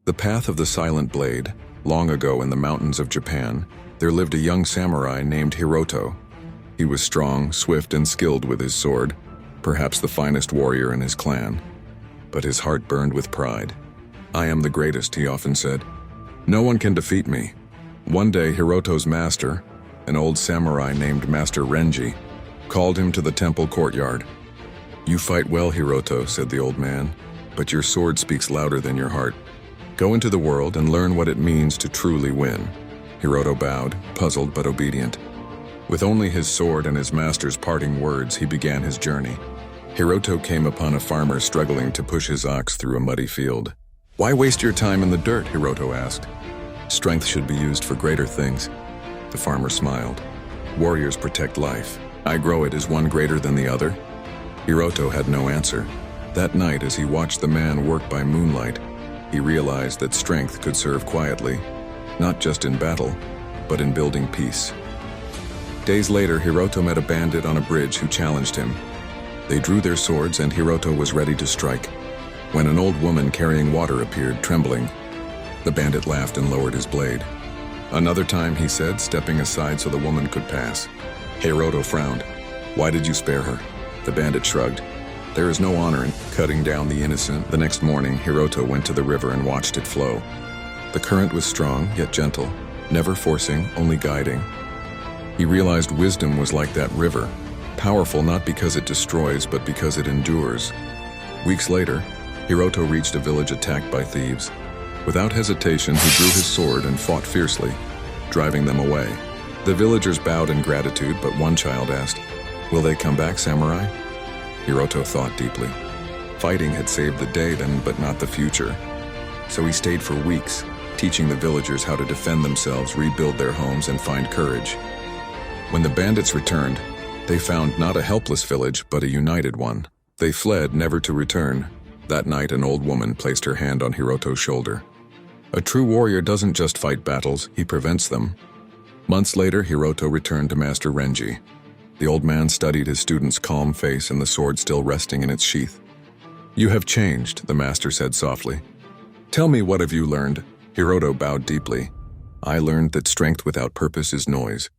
The Path of the Silent Blade. Long ago in the mountains of Japan, there lived a young samurai named Hiroto. He was strong, swift, and skilled with his sword, perhaps the finest warrior in his clan. But his heart burned with pride. "I am the greatest," he often said. "No one can defeat me." One day, Hiroto's master, an old samurai named Master Renji, called him to the temple courtyard. "You fight well, Hiroto," said the old man, "but your sword speaks louder than your heart. Go into the world and learn what it means to truly win." Hiroto bowed, puzzled but obedient. With only his sword and his master's parting words, he began his journey. Hiroto came upon a farmer struggling to push his ox through a muddy field. "Why waste your time in the dirt?" Hiroto asked. "Strength should be used for greater things." The farmer smiled. "Warriors protect life. I grow it. Is one greater than the other?" Hiroto had no answer. That night, as he watched the man work by moonlight, he realized that strength could serve quietly, not just in battle, but in building peace. Days later, Hiroto met a bandit on a bridge who challenged him. They drew their swords and Hiroto was ready to strike, when an old woman carrying water appeared, trembling. The bandit laughed and lowered his blade. "Another time," he said, stepping aside so the woman could pass. Hiroto frowned. "Why did you spare her?" The bandit shrugged. "There is no honor in cutting down the innocent." The next morning, Hiroto went to the river and watched it flow. The current was strong, yet gentle, never forcing, only guiding. He realized wisdom was like that river, powerful not because it destroys, but because it endures. Weeks later, Hiroto reached a village attacked by thieves. Without hesitation, he drew his sword and fought fiercely, driving them away. The villagers bowed in gratitude, but one child asked, "Will they come back, samurai?" Hiroto thought deeply. Fighting had saved the day then, but not the future. So he stayed for weeks, teaching the villagers how to defend themselves, rebuild their homes, and find courage. When the bandits returned, they found not a helpless village, but a united one. They fled, never to return. That night, an old woman placed her hand on Hiroto's shoulder. A true warrior doesn't just fight battles, he prevents them. Months later, Hiroto returned to Master Renji. The old man studied his student's calm face and the sword still resting in its sheath. "You have changed," the master said softly. "Tell me, what have you learned?" Hiroto bowed deeply. "I learned that strength without purpose is noise.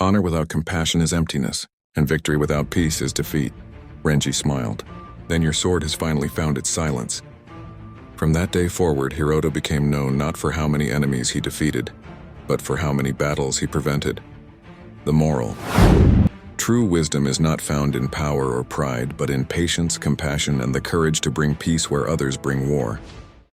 Honor without compassion is emptiness, and victory without peace is defeat." Renji smiled. "Then your sword has finally found its silence." From that day forward, Hiroto became known not for how many enemies he defeated, but for how many battles he prevented. The moral: true wisdom is not found in power or pride, but in patience, compassion, and the courage to bring peace where others bring war.